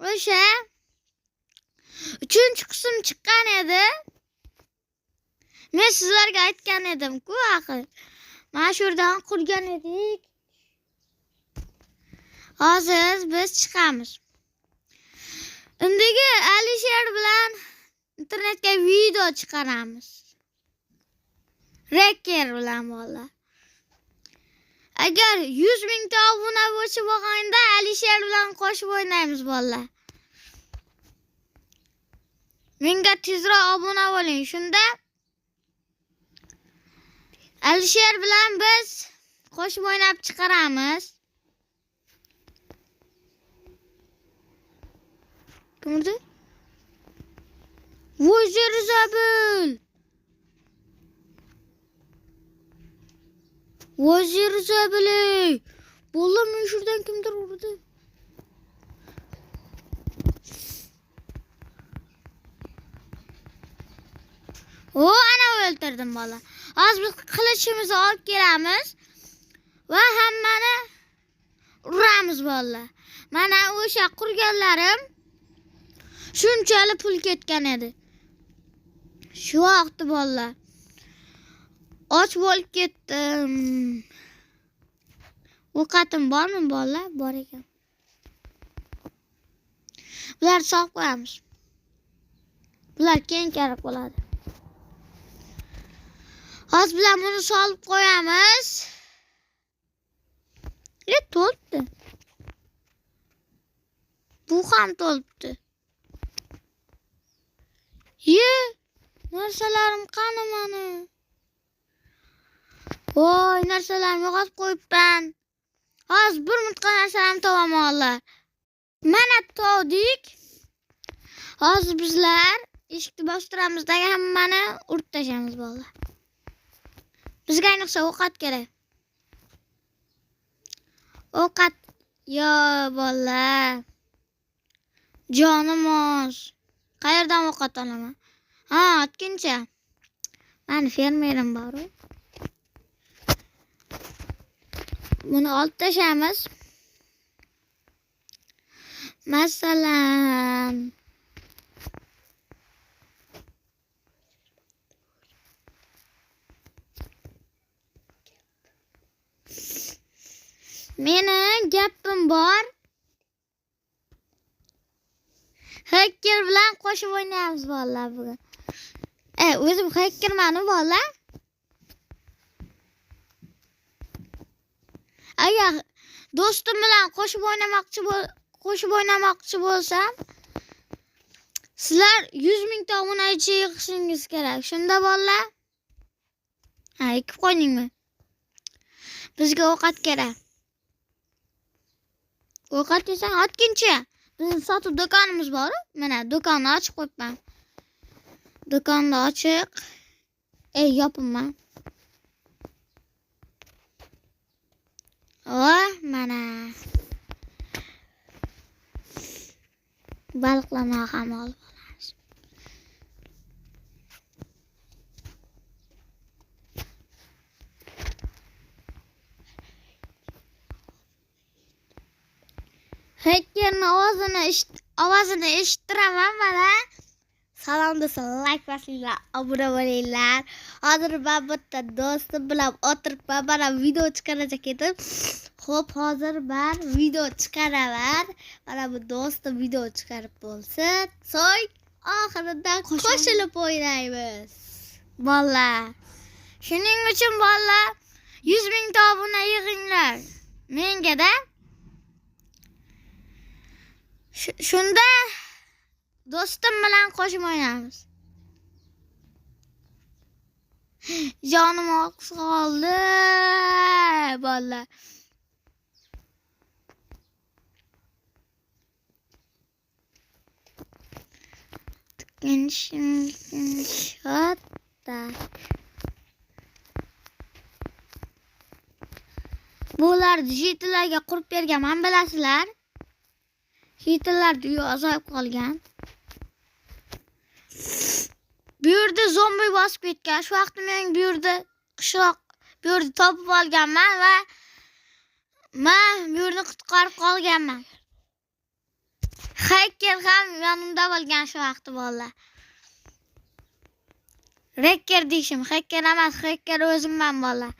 o'sha 3-qism chiqqan edi. Men sizlarga aytgan edim-ku, axir. Mana shu yerdan qurgan edik. Hozir biz chiqamiz. Undagi Alisher bilan internetga video chiqaramiz. Reker bilan bola. Agar 100 mingta obuna bo'lsa bo'lganda Alisher bilan qo'shib o'ynaymiz bola. Menga tezroq obuna bo'ling. Shunda Alisher bilan biz qo'shib o'ynab chiqaramiz. Kimdi? Vojir Zabil. Vojir Zabil. Bola men şuradan kimdir urdi? O ana o'ltirdim bola. Hozir biz qilichimizni olib kelamiz va hammani uramiz bola. Mana o'sha qurganlarim shunchalik pul ketgan edi. Shu vaqtda bola. Och bo'lib ketdim. O'qatim bormi bola? Bor ekan. Bular sog' qo'yamiz. Bular keyin kerak bo'ladi. Hozir bilan buni solib qo'yamiz. To'libdi. Bu ham to'libdi. Narsalarim qani meni? Voy, narsalarimni yo'qotib qo'yibman. Hozir bir minutga narsalarimni topaman Allah. Mana topdik. Hozir bizlar eshikni bostiramizdagi hammani urib tashlaymiz bolalar. Bizga ayniqsa ovqat kerak. Ovqat yo bolalar. Jonim oz. Qayerdan ovqat olaman? Ha, otkincha. Meni fermerim bor. Buni olib tashlaymiz. Masalan, meni gapim bor. Hacker bilan qo'shib o'ynaymiz bolalar bugun. O'zim hackerman bola. Agar do'stim bilan qo'shib o'ynamoqchi bo'lsam, sizlar 100 mingta obunachi yig'ishingiz kerak. Shunda bolalar, ekib qo'yingmi? Bizga ovqat kerak. Ovqat desang, otkincha. Bizim sotuv do'konimiz bor. Mana do'konni ochib qo'yibman. Do'konni ochiq. Yopibman. Mana. Baliqlarni ham olib olamiz. Hackerning ovozini eshitiraman mana. Salom do'stlar, like bosinglar, obuna bo'linglar. Hozir men bitta do'stim bilan o'tiribman, mana video chiqarajak edim. Xo'p, hozir men video chiqaraman. Mana bu do'stim video chiqarib bo'lsin, so'ng oxirida qo'shilib o'ynaymiz. Bolalar. Shuning uchun bolalar 100 mingta obuna yig'inglar. Menga-da. Shunda do'stim bilan qo'shib o'ynaymiz. Jonim oqib qoldi bolalar. Shotda. Bular digitallarga qurib berganman, bilasizlar. Digitallar duyo azoyib qolgan. Bu yerda zombi bosib ketgan. Shu vaqtda men bu yerda qishloq, bu yerda topib olganman va men bu yerni qutqarib qolganman. Hacker ham yonimda bo'lgan shu vaqtda bolalar. Hacker deyishim, hacker emas, hacker o'zimman bolalar.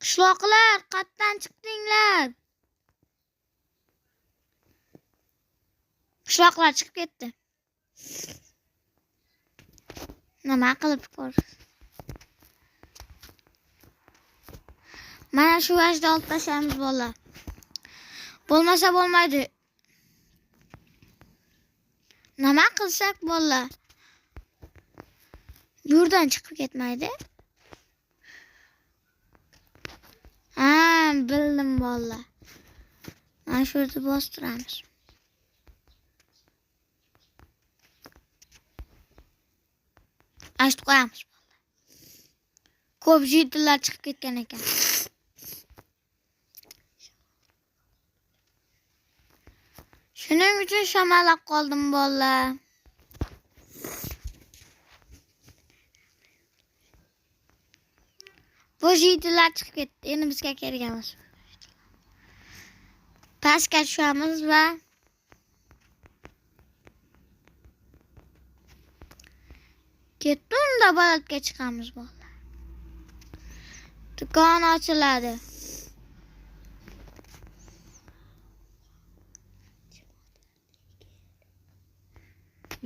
Qishloqlar, qayerdan chiqdinglar? Qishloqlar chiqib ketdi. Nima qilib ko'r? Mana shu vajda olib tashlaymiz bolalar. Bo'lmasa bo'lmaydi. Nima qilsak bolalar? Yurdan chiqib ketmaydi. Ha, bildim bolalar. Mana shu yerda bostiramiz. Açtık qo'yamiz. Ko'p jiddilar chiqib ketgan ekan. Shuning uchun shamalab qoldim bolalar. Bu jiddilar chiqib ketdi. Endi bizga kerak emas. Pastga tushamiz va ketunda balandga chiqamiz bolalar. Do'kon ochiladi.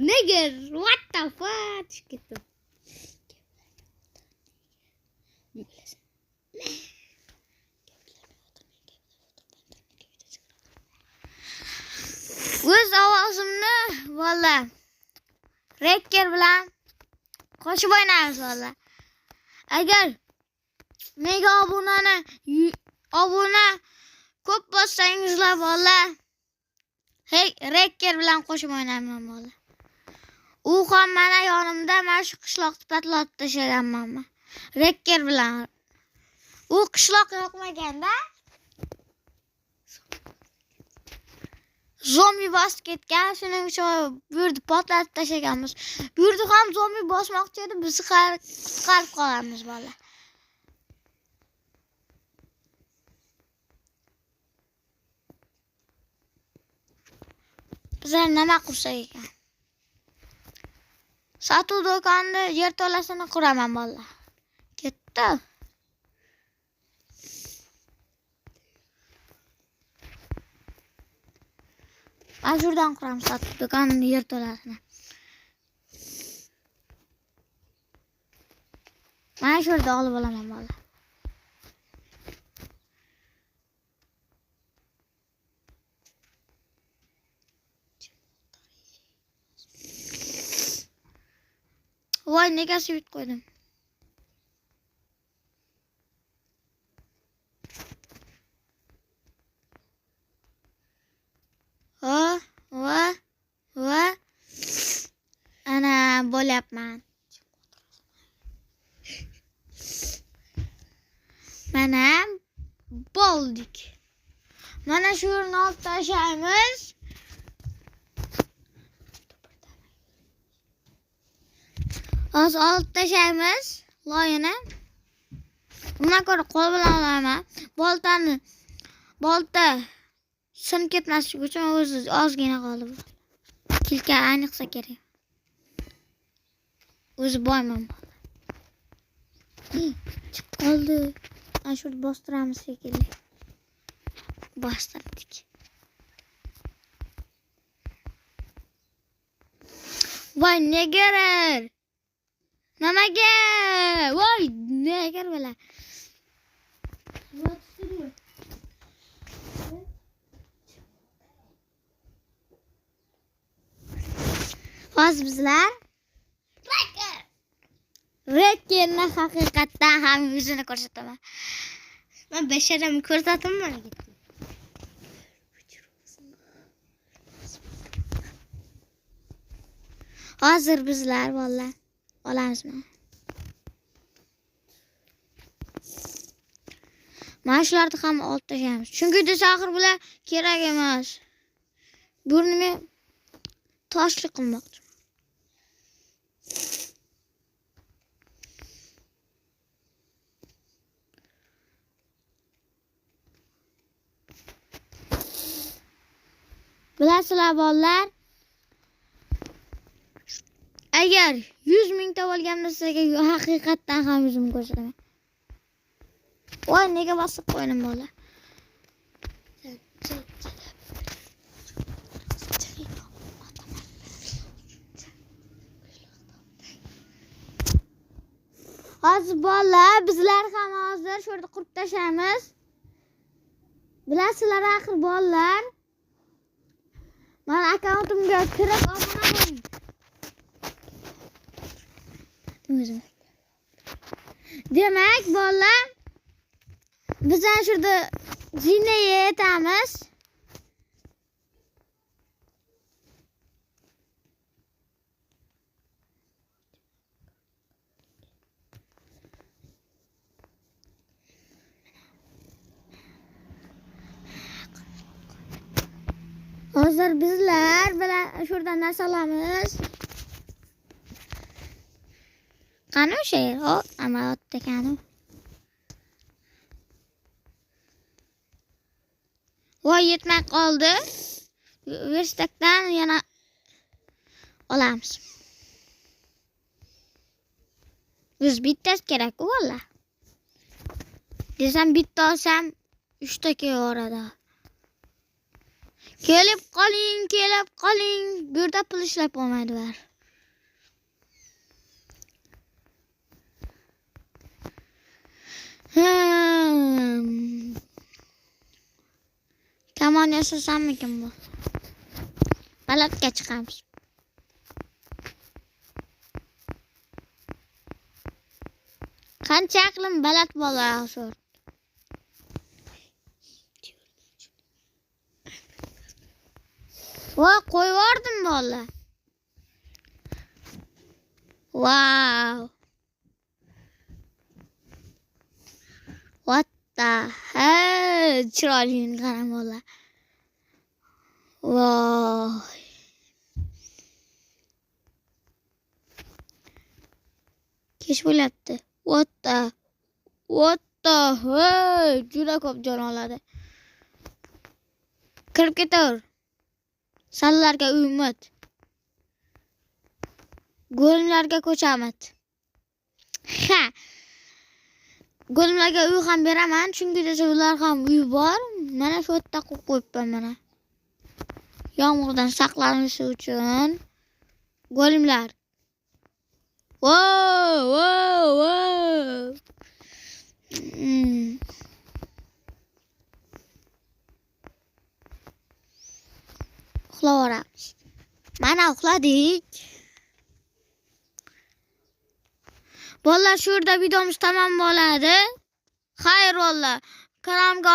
Nigger, what the fuck? Ketdim. O'z ovozimni bolalar Hacker bilan qo'shib o'ynaymiz bolalar. Agar menga obuna ko'p bossangizlar bolalar, Hacker bilan qo'shib o'ynayman bolalar. U ham mana yonimda, mana shu qishloqni patlatib tashlaganman. Hacker bilan. U qishloq yoqmaganda zombi bosib ketgan, shuning uchun bu yerda patlatib tashlaganmiz. Bu yerda ham zombi bosmoqchi edi, biz qisqarib qolamiz bolalar. Bizlar nima qursak ekan? Sotuv do'konida yerto'lasini quraman bolalar. Ketdi. Majurdan quramiz sotuv do'konini yerto'lasini. Mana shu yerda olib olaman bolalar. Voy, nega svit qo'ydim? Va ana bo'lyapman. Mana bo'ldik. Mana shu yerni olib tashlaymiz. Hozir olib tashlaymiz loyini. Bundan ko'ra qo'l bilan olaman. Bolta sinib ketmasligi uchun o'zi ozgina qoldi. Kilka ayniqsa kerak. O'zi boyman. Chiqib qoldi. Ana shu yerda bostiramiz shekilli. Bostirdik. Voy, negerer. Nimaga? Voy, neger bilan. Hozir bizlar Hackerni haqiqatdan ham yuzini ko'rsataman. Men basharamni ko'rsataman. Hozir bizlar vallahi olamizmi? Mana shularni ham olib tashlaymiz. Chunki desahir bular kerak emas. Burnimga toshli qilmoqchi. Bilasizlar bolalar, agar 100 mingta bo'lganimda sizga haqiqatdan ham yuzimni ko'rsataman. Voy, nega bosib qo'ydim bolalar? Hozir bolalar, bizlar ham hozir shu yerda qurib tashlaymiz. Bilasizlar axir bolalar, men akkauntimga kirib obuna bo'ling. Demak, bolalar, biz ana shu yerda zinaga yetamiz. Hozir bizlar bilan shurdan narsalarimiz. Qani o'sha yer? O, amaliyotda ekanu. Voy, yetmay qoldi. Verstakdan yana olamiz. Biz bittasi kerak-ku valla. Desam bitta olsam 3 ta kelaveradi. Kelib qoling. Bu yerda pul ishlab olmaydi bar. Kamon yasasammikin bu? Balatga chiqamiz. Qancha aqlim balat bo'lar shu. Va qo'yvordim bola. Wow. What the hell? Chiroyli qarang bola. Wow. Kech bo'lyapti. What the hell? Juda ko'p jon oladi. Kirib ketaver. Sallarga umid. Go'limlarga ko'chamiz. Ha. Go'limlarga uy ham beraman, chunki desa ular ham uy bor. Mana shu yerda qo'yibman mana. Yomg'irdan saqlanishi uchun. Go'limlar. Wow. Uxlavoramiz. Mana uxladik. Bolalar, shu yerda videomiz tamom bo'ladi. Xayr bolalar. Kanalimga